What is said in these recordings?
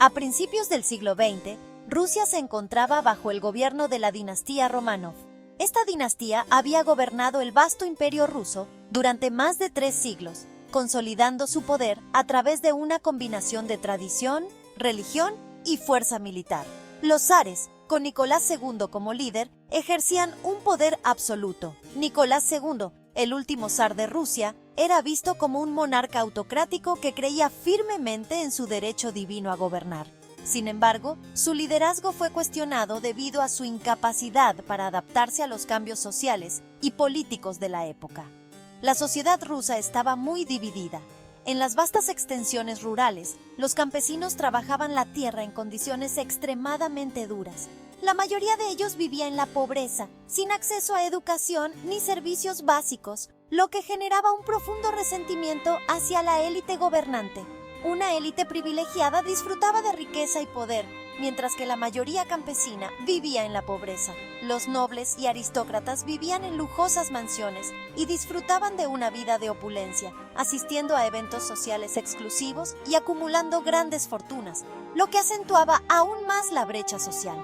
A principios del siglo XX, Rusia se encontraba bajo el gobierno de la dinastía Romanov. Esta dinastía había gobernado el vasto imperio ruso durante más de 3 siglos, consolidando su poder a través de una combinación de tradición, religión y fuerza militar. Los zares, con Nicolás II como líder, ejercían un poder absoluto. Nicolás II, el último zar de Rusia, era visto como un monarca autocrático que creía firmemente en su derecho divino a gobernar. Sin embargo, su liderazgo fue cuestionado debido a su incapacidad para adaptarse a los cambios sociales y políticos de la época. La sociedad rusa estaba muy dividida. En las vastas extensiones rurales, los campesinos trabajaban la tierra en condiciones extremadamente duras. La mayoría de ellos vivía en la pobreza, sin acceso a educación ni servicios básicos, lo que generaba un profundo resentimiento hacia la élite gobernante. Una élite privilegiada disfrutaba de riqueza y poder, mientras que la mayoría campesina vivía en la pobreza. Los nobles y aristócratas vivían en lujosas mansiones y disfrutaban de una vida de opulencia, asistiendo a eventos sociales exclusivos y acumulando grandes fortunas, lo que acentuaba aún más la brecha social.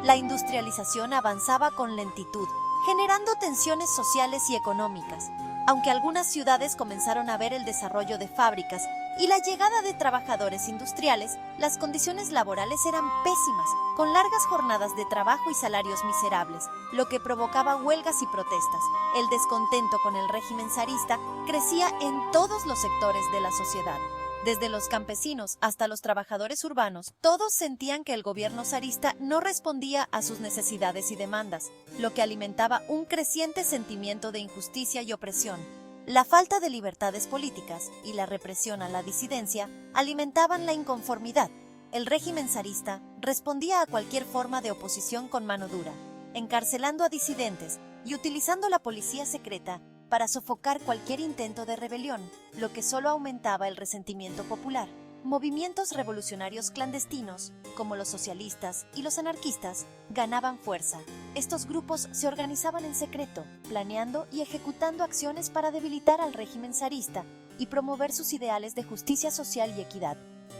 La industrialización avanzaba con lentitud, generando tensiones sociales y económicas. Aunque algunas ciudades comenzaron a ver el desarrollo de fábricas y la llegada de trabajadores industriales, las condiciones laborales eran pésimas, con largas jornadas de trabajo y salarios miserables, lo que provocaba huelgas y protestas. El descontento con el régimen zarista crecía en todos los sectores de la sociedad. Desde los campesinos hasta los trabajadores urbanos, todos sentían que el gobierno zarista no respondía a sus necesidades y demandas, lo que alimentaba un creciente sentimiento de injusticia y opresión. La falta de libertades políticas y la represión a la disidencia alimentaban la inconformidad. El régimen zarista respondía a cualquier forma de oposición con mano dura, encarcelando a disidentes y utilizando la policía secreta para sofocar cualquier intento de rebelión, lo que solo aumentaba el resentimiento popular. Movimientos revolucionarios clandestinos, como los socialistas y los anarquistas, ganaban fuerza. Estos grupos se organizaban en secreto, planeando y ejecutando acciones para debilitar al régimen zarista y promover sus ideales de justicia social y equidad.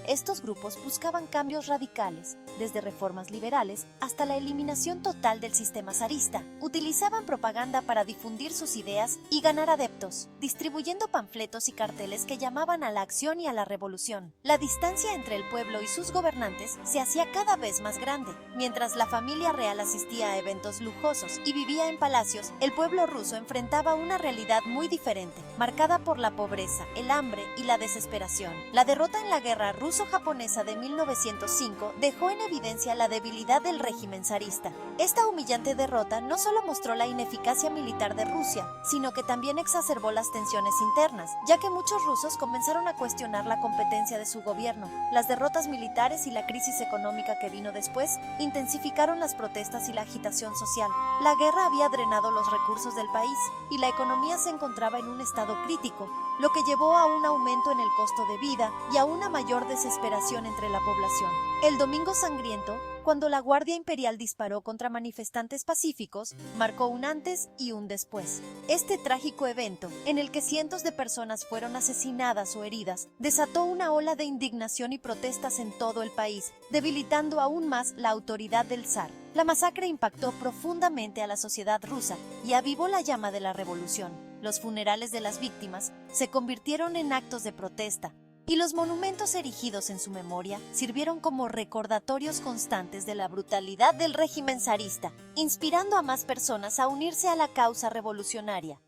Estos grupos buscaban cambios radicales, desde reformas liberales hasta la eliminación total del sistema zarista. Utilizaban propaganda para difundir sus ideas y ganar adeptos, distribuyendo panfletos y carteles que llamaban a la acción y a la revolución. La distancia entre el pueblo y sus gobernantes se hacía cada vez más grande. Mientras la familia real asistía a eventos lujosos y vivía en palacios, el pueblo ruso enfrentaba una realidad muy diferente, marcada por la pobreza, el hambre y la desesperación. La derrota en la guerra ruso-japonesa de 1905 dejó en evidencia la debilidad del régimen zarista. Esta humillante derrota no solo mostró la ineficacia militar de Rusia, sino que también exacerbó las tensiones internas, ya que muchos rusos comenzaron a cuestionar la competencia de su gobierno. Las derrotas militares y la crisis económica que vino después intensificaron las protestas y la agitación social. La guerra había drenado los recursos del país y la economía se encontraba en un estado crítico, lo que llevó a un aumento en el costo de vida y a una mayor desesperación entre la población. El Domingo Sangriento, cuando la Guardia Imperial disparó contra manifestantes pacíficos, marcó un antes y un después. Este trágico evento, en el que cientos de personas fueron asesinadas o heridas, desató una ola de indignación y protestas en todo el país, debilitando aún más la autoridad del zar. La masacre impactó profundamente a la sociedad rusa y avivó la llama de la revolución. Los funerales de las víctimas se convirtieron en actos de protesta, y los monumentos erigidos en su memoria sirvieron como recordatorios constantes de la brutalidad del régimen zarista, inspirando a más personas a unirse a la causa revolucionaria.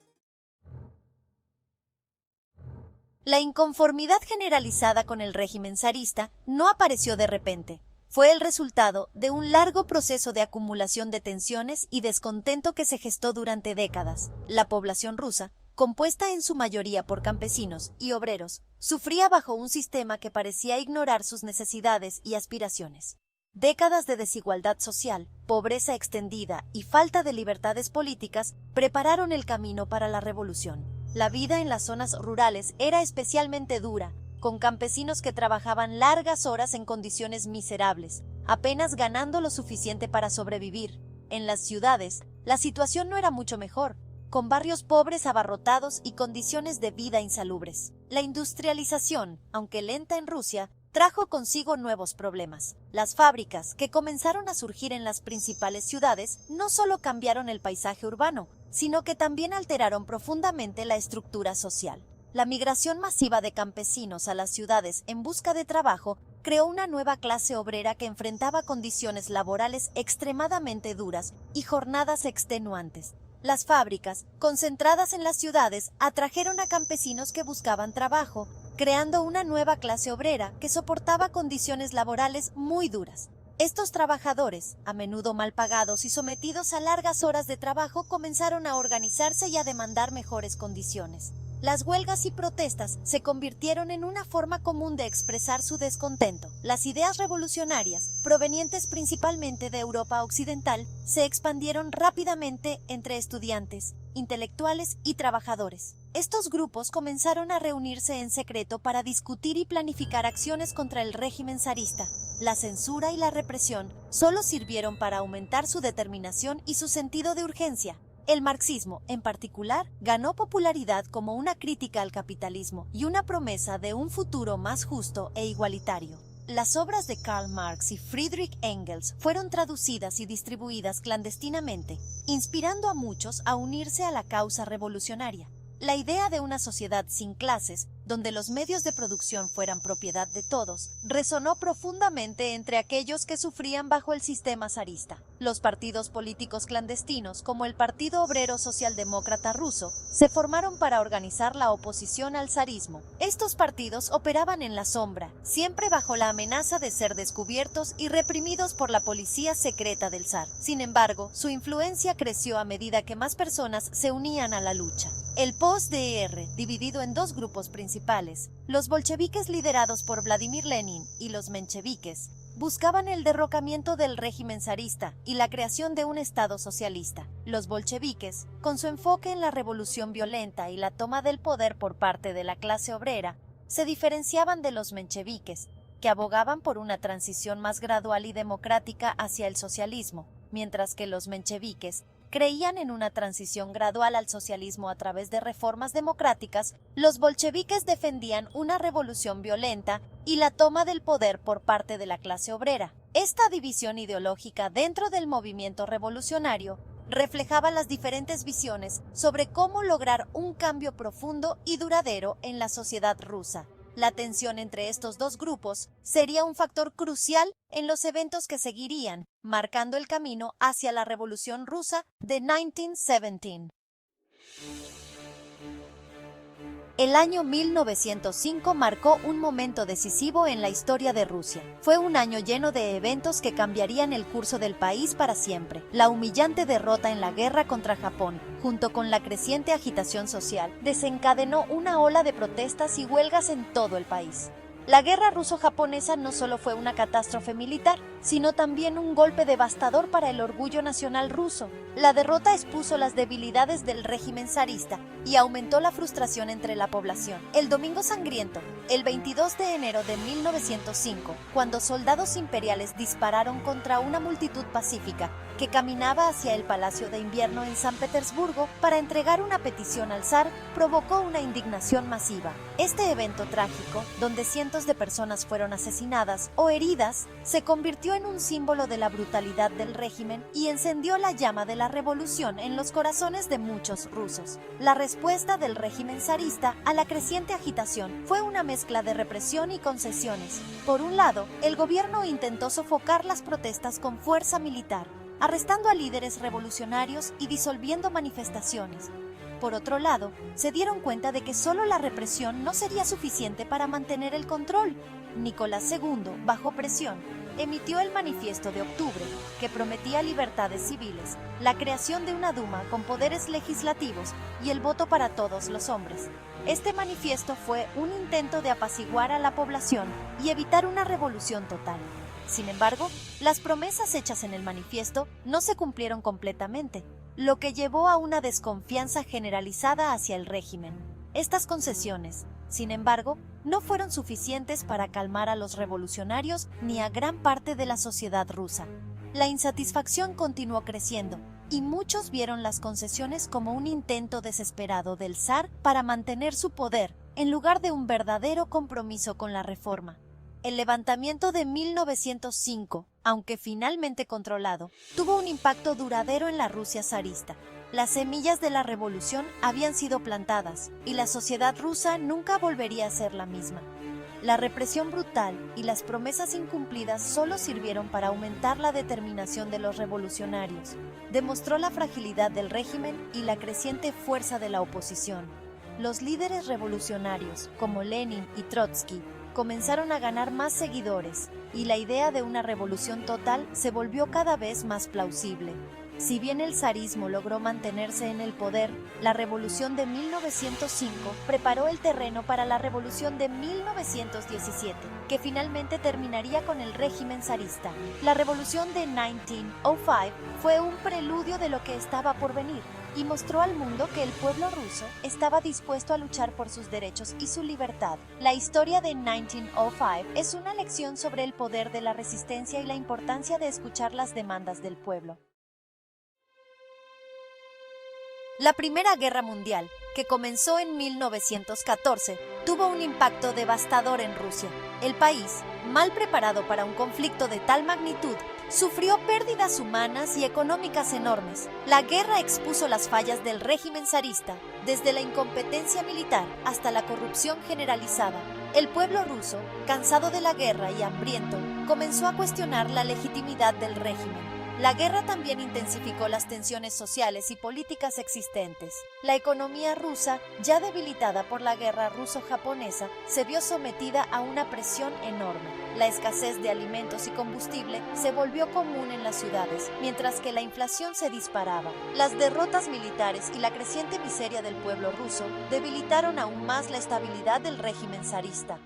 La inconformidad generalizada con el régimen zarista no apareció de repente. Fue el resultado de un largo proceso de acumulación de tensiones y descontento que se gestó durante décadas. La población rusa, compuesta en su mayoría por campesinos y obreros, sufría bajo un sistema que parecía ignorar sus necesidades y aspiraciones. Décadas de desigualdad social, pobreza extendida y falta de libertades políticas prepararon el camino para la revolución. La vida en las zonas rurales era especialmente dura, con campesinos que trabajaban largas horas en condiciones miserables, apenas ganando lo suficiente para sobrevivir. En las ciudades, la situación no era mucho mejor, con barrios pobres abarrotados y condiciones de vida insalubres. La industrialización, aunque lenta en Rusia, trajo consigo nuevos problemas. Las fábricas, que comenzaron a surgir en las principales ciudades, no solo cambiaron el paisaje urbano, sino que también alteraron profundamente la estructura social. La migración masiva de campesinos a las ciudades en busca de trabajo creó una nueva clase obrera que enfrentaba condiciones laborales extremadamente duras y jornadas extenuantes. Las fábricas, concentradas en las ciudades, atrajeron a campesinos que buscaban trabajo, creando una nueva clase obrera que soportaba condiciones laborales muy duras. Estos trabajadores, a menudo mal pagados y sometidos a largas horas de trabajo, comenzaron a organizarse y a demandar mejores condiciones. Las huelgas y protestas se convirtieron en una forma común de expresar su descontento. Las ideas revolucionarias, provenientes principalmente de Europa Occidental, se expandieron rápidamente entre estudiantes, intelectuales y trabajadores. Estos grupos comenzaron a reunirse en secreto para discutir y planificar acciones contra el régimen zarista. La censura y la represión solo sirvieron para aumentar su determinación y su sentido de urgencia. El marxismo, en particular, ganó popularidad como una crítica al capitalismo y una promesa de un futuro más justo e igualitario. Las obras de Karl Marx y Friedrich Engels fueron traducidas y distribuidas clandestinamente, inspirando a muchos a unirse a la causa revolucionaria. La idea de una sociedad sin clases, donde los medios de producción fueran propiedad de todos, resonó profundamente entre aquellos que sufrían bajo el sistema zarista. Los partidos políticos clandestinos, como el Partido Obrero Socialdemócrata Ruso, se formaron para organizar la oposición al zarismo. Estos partidos operaban en la sombra, siempre bajo la amenaza de ser descubiertos y reprimidos por la policía secreta del zar. Sin embargo, su influencia creció a medida que más personas se unían a la lucha. El POSDR, dividido en dos grupos principales, los bolcheviques liderados por Vladimir Lenin y los mencheviques, buscaban el derrocamiento del régimen zarista y la creación de un Estado socialista. Los bolcheviques, con su enfoque en la revolución violenta y la toma del poder por parte de la clase obrera, se diferenciaban de los mencheviques, que abogaban por una transición más gradual y democrática hacia el socialismo, mientras que los mencheviques creían en una transición gradual al socialismo a través de reformas democráticas. Los bolcheviques defendían una revolución violenta y la toma del poder por parte de la clase obrera. Esta división ideológica dentro del movimiento revolucionario reflejaba las diferentes visiones sobre cómo lograr un cambio profundo y duradero en la sociedad rusa. La tensión entre estos dos grupos sería un factor crucial en los eventos que seguirían, marcando el camino hacia la Revolución Rusa de 1917. El año 1905 marcó un momento decisivo en la historia de Rusia. Fue un año lleno de eventos que cambiarían el curso del país para siempre. La humillante derrota en la guerra contra Japón, junto con la creciente agitación social, desencadenó una ola de protestas y huelgas en todo el país. La guerra ruso-japonesa no solo fue una catástrofe militar, sino también un golpe devastador para el orgullo nacional ruso. La derrota expuso las debilidades del régimen zarista y aumentó la frustración entre la población. El Domingo Sangriento, el 22 de enero de 1905, cuando soldados imperiales dispararon contra una multitud pacífica que caminaba hacia el Palacio de Invierno en San Petersburgo para entregar una petición al zar, provocó una indignación masiva. Este evento trágico, donde cientos de personas fueron asesinadas o heridas, se convirtió en un símbolo de la brutalidad del régimen y encendió la llama de la revolución en los corazones de muchos rusos. La respuesta del régimen zarista a la creciente agitación fue una mezcla de represión y concesiones. Por un lado, el gobierno intentó sofocar las protestas con fuerza militar, arrestando a líderes revolucionarios y disolviendo manifestaciones. Por otro lado, se dieron cuenta de que solo la represión no sería suficiente para mantener el control. Nicolás II, bajo presión, emitió el Manifiesto de Octubre, que prometía libertades civiles, la creación de una Duma con poderes legislativos y el voto para todos los hombres. Este manifiesto fue un intento de apaciguar a la población y evitar una revolución total. Sin embargo, las promesas hechas en el manifiesto no se cumplieron completamente, lo que llevó a una desconfianza generalizada hacia el régimen. Estas concesiones, sin embargo, no fueron suficientes para calmar a los revolucionarios ni a gran parte de la sociedad rusa. La insatisfacción continuó creciendo, y muchos vieron las concesiones como un intento desesperado del zar para mantener su poder, en lugar de un verdadero compromiso con la reforma. El levantamiento de 1905, aunque finalmente controlado, tuvo un impacto duradero en la Rusia zarista. Las semillas de la revolución habían sido plantadas y la sociedad rusa nunca volvería a ser la misma. La represión brutal y las promesas incumplidas solo sirvieron para aumentar la determinación de los revolucionarios. Demostró la fragilidad del régimen y la creciente fuerza de la oposición. Los líderes revolucionarios, como Lenin y Trotsky, comenzaron a ganar más seguidores y la idea de una revolución total se volvió cada vez más plausible. Si bien el zarismo logró mantenerse en el poder, la revolución de 1905 preparó el terreno para la revolución de 1917, que finalmente terminaría con el régimen zarista. La revolución de 1905 fue un preludio de lo que estaba por venir y mostró al mundo que el pueblo ruso estaba dispuesto a luchar por sus derechos y su libertad. La historia de 1905 es una lección sobre el poder de la resistencia y la importancia de escuchar las demandas del pueblo. La Primera Guerra Mundial, que comenzó en 1914, tuvo un impacto devastador en Rusia. El país, mal preparado para un conflicto de tal magnitud, sufrió pérdidas humanas y económicas enormes. La guerra expuso las fallas del régimen zarista, desde la incompetencia militar hasta la corrupción generalizada. El pueblo ruso, cansado de la guerra y hambriento, comenzó a cuestionar la legitimidad del régimen. La guerra también intensificó las tensiones sociales y políticas existentes. La economía rusa, ya debilitada por la guerra ruso-japonesa, se vio sometida a una presión enorme. La escasez de alimentos y combustible se volvió común en las ciudades, mientras que la inflación se disparaba. Las derrotas militares y la creciente miseria del pueblo ruso debilitaron aún más la estabilidad del régimen zarista.